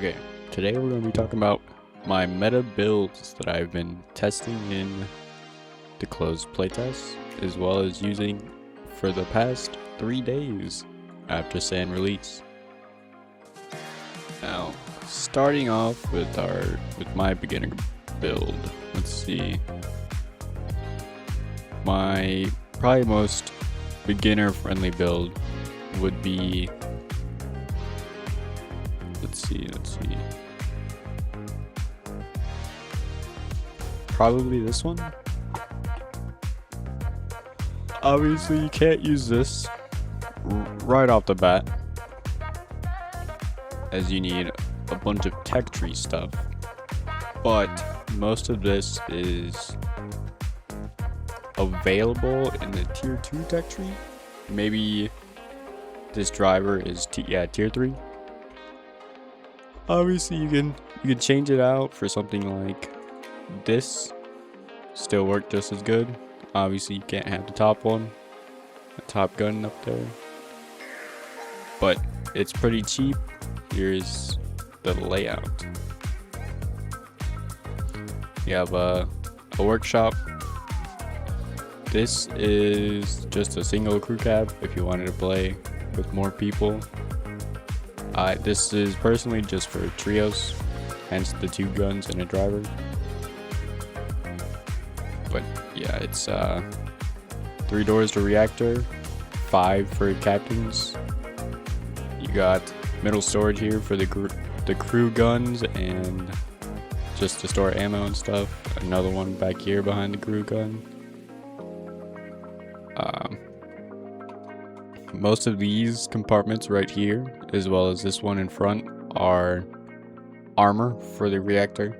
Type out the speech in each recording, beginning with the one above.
Okay, today we're going to be talking about my meta builds that I've been testing in the closed playtest, as well as using for the past 3 days after sand release. Now, starting off with my beginner build, let's see. My probably most beginner friendly build would be, let's see. Probably this one. Obviously, you can't use this right off the bat, as you need a bunch of tech tree stuff. But most of this is available in the tier 2 tech tree. Maybe this driver is tier 3. Obviously, you can change it out for something like this. Still work just as good. Obviously, you can't have the top one, the top gun up there, but it's pretty cheap. Here's the layout. You have a workshop. This is just a single crew cab if you wanted to play with more people. This is personally just for trios, hence the 2 guns and a driver. But yeah, it's 3 doors to reactor, 5 for captains. You got middle storage here for the crew guns and just to store ammo and stuff. Another one back here behind the crew gun. Most of these compartments right here, as well as this one in front, are armor for the reactor.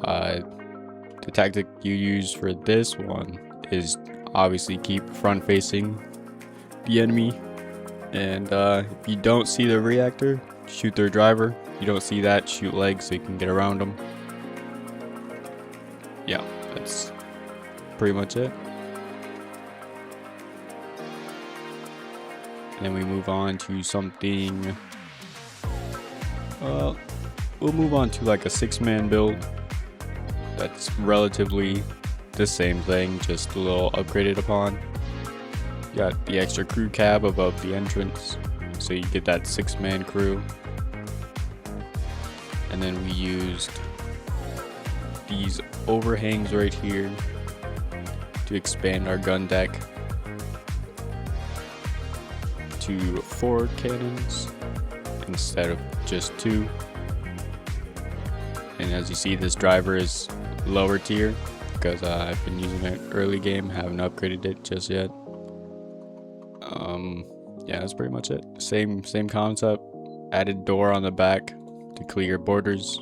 The tactic you use for this one is obviously keep front facing the enemy, and if you don't see the reactor, shoot their driver. If you don't see that, shoot legs so you can get around them. Yeah, that's pretty much it. And then we move on to something, we'll move on to like a 6-man build. That's relatively the same thing, just a little upgraded upon. You got the extra crew cab above the entrance, so you get that 6-man crew. And then we used these overhangs right here to expand our gun deck to 4 cannons instead of just 2. And as you see, this driver is lower tier because I've been using it early game, haven't upgraded it just yet. Yeah, that's pretty much it. Same concept. Added door on the back to clear borders.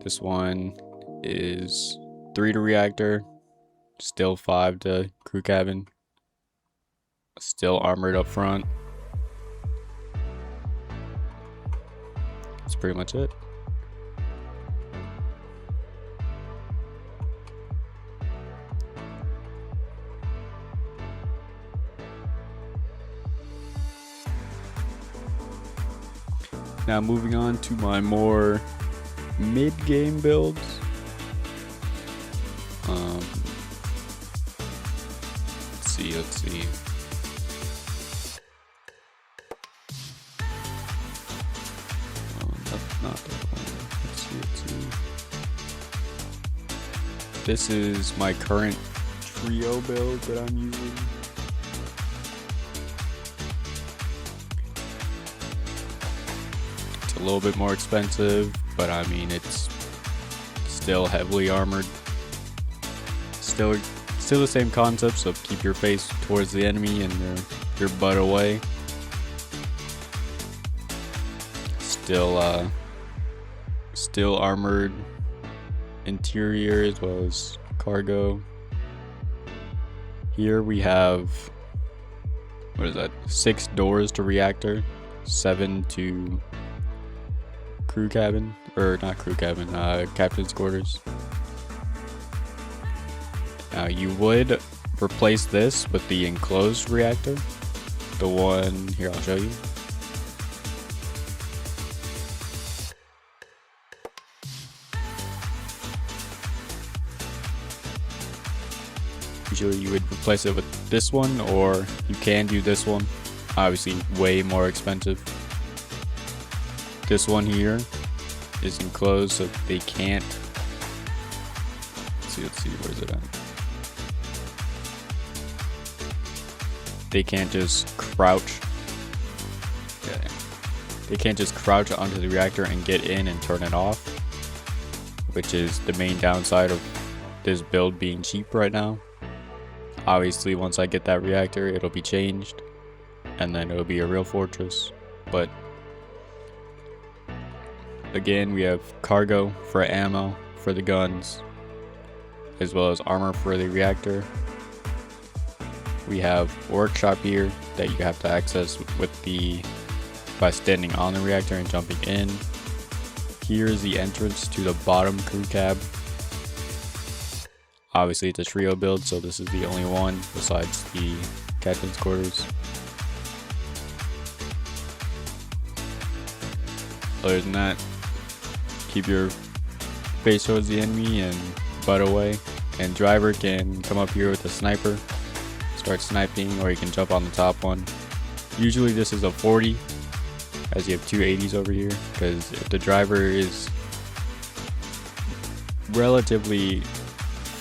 This one is 3 to reactor, still 5 to crew cabin, still armored up front. That's pretty much it. Now moving on to my more mid-game builds. Let's see. Not that one. Let's see. This is my current trio build that I'm using. It's a little bit more expensive, but I mean it's still heavily armored. Still the same concept, so keep your face towards the enemy and your butt away. Still armored interior as well as cargo. Here we have, what is that, 6 doors to reactor, 7 to crew cabin, or not crew cabin, captain's quarters. Now you would replace this with the enclosed reactor, the one here, I'll show you. Usually you would replace it with this one, or you can do this one. Obviously way more expensive. This one here is enclosed, so they can't. Let's see, where's it at? They can't just crouch. Okay. They can't just crouch onto the reactor and get in and turn it off, which is the main downside of this build being cheap right now. Obviously, once I get that reactor, it'll be changed, and then it'll be a real fortress. But again, we have cargo for ammo for the guns, as well as armor for the reactor. We have workshop here that you have to access by standing on the reactor and jumping in. Here is the entrance to the bottom crew cab. Obviously it's a trio build, so this is the only one besides the captain's quarters. Other than that, keep your face towards the enemy and butt away. And driver can come up here with a sniper, start sniping, or you can jump on the top one. Usually this is a 40, as you have two 80s over here, because if the driver is relatively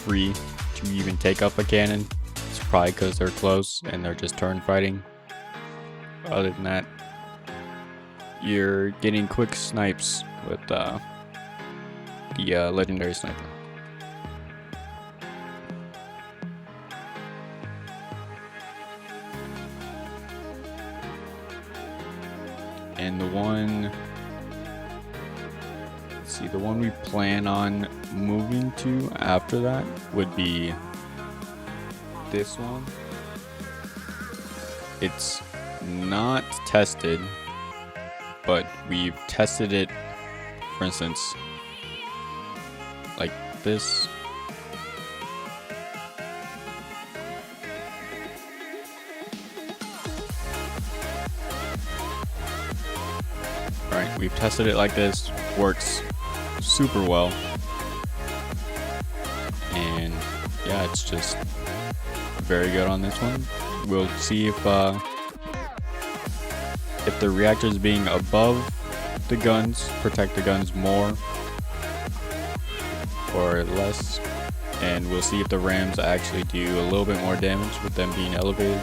free to even take up a cannon, it's probably because they're close and they're just turn fighting. Other than that, you're getting quick snipes with the legendary sniper. And the one we plan on moving to after that would be this one. It's not tested, but we've tested it, for instance, like this. Alright, we've tested it like this, works super well, and yeah, it's just very good on this one. We'll see if the reactors being above the guns protect the guns more or less, and we'll see if the rams actually do a little bit more damage with them being elevated,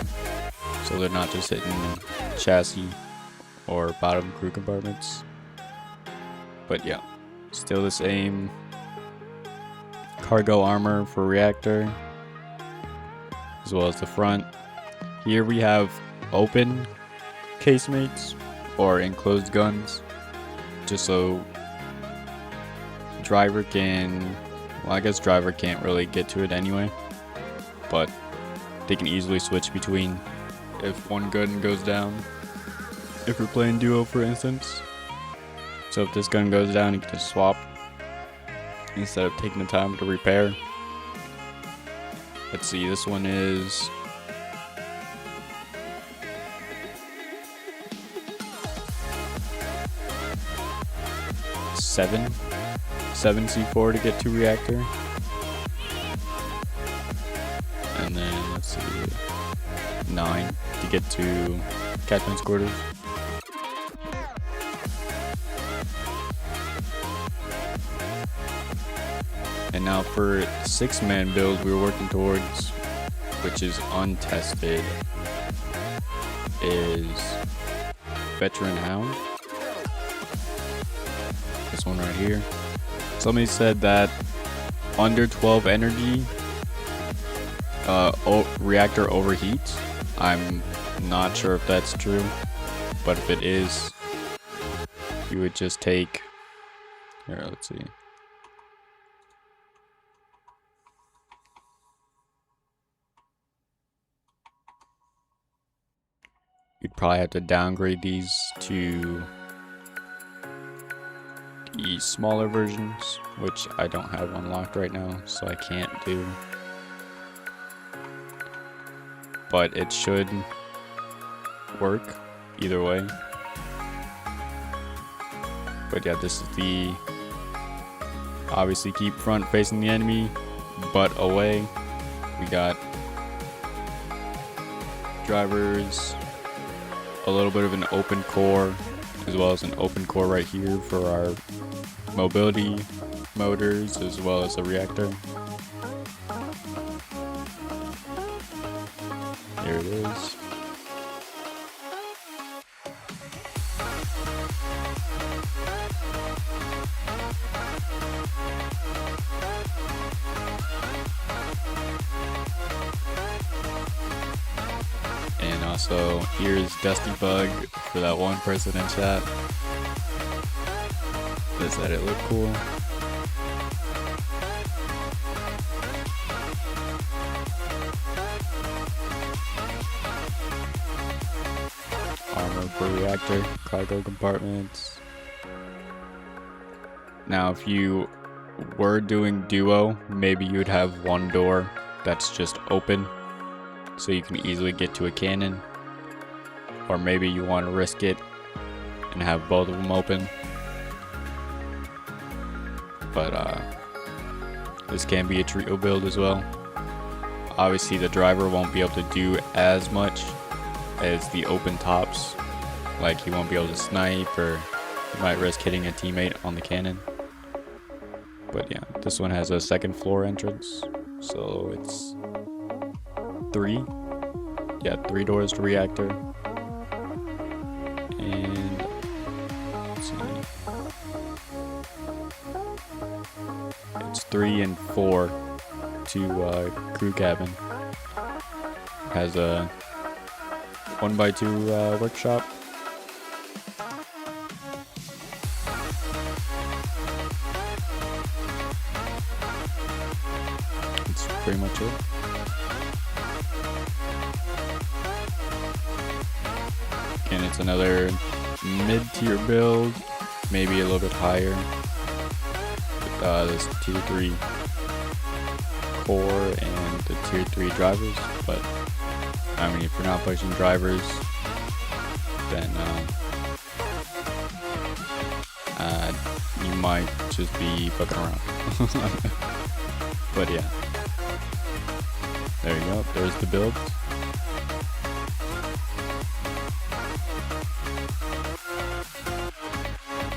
so they're not just hitting chassis or bottom crew compartments. But yeah, still the same cargo armor for reactor, as well as the front. Here we have open casemates or enclosed guns, just so driver can, well, I guess driver can't really get to it anyway, but they can easily switch between if one gun goes down. If we're playing duo, for instance, so if this gun goes down, you can just swap instead of taking the time to repair. Let's see, this one is seven C4 to get to reactor, and then let's see, 9 to get to captain's quarters. And now for 6-man build we're working towards, which is untested, is Veteran Hound. This one right here. Somebody said that under 12 energy reactor overheats. I'm not sure if that's true, but if it is, you would just take, here, let's see. You'd probably have to downgrade these to the smaller versions, which I don't have unlocked right now, so I can't do. But it should work either way. But yeah, this is the obviously keep front facing the enemy, butt away. We got drivers, a little bit of an open core, as well as an open core right here for our mobility motors, as well as a reactor. Here it is. And also, here's Dusty Bug for that one person in chat that said it looked cool. Armor for reactor, cargo compartments. Now, if you were doing duo, maybe you would have one door that's just open, so you can easily get to a cannon. Or maybe you want to risk it and have both of them open. But this can be a trio build as well. Obviously the driver won't be able to do as much as the open tops. Like he won't be able to snipe, or he might risk hitting a teammate on the cannon. But yeah, this one has a second floor entrance, so it's three doors to reactor. And let's see, it's 3 and 4 to crew cabin. Has a 1x2 workshop. That's pretty much it. And it's another mid-tier build, maybe a little bit higher. This tier 3 core and the tier 3 drivers, but I mean, if you're not pushing drivers, then you might just be fucking around. But yeah, there you go. There's the build.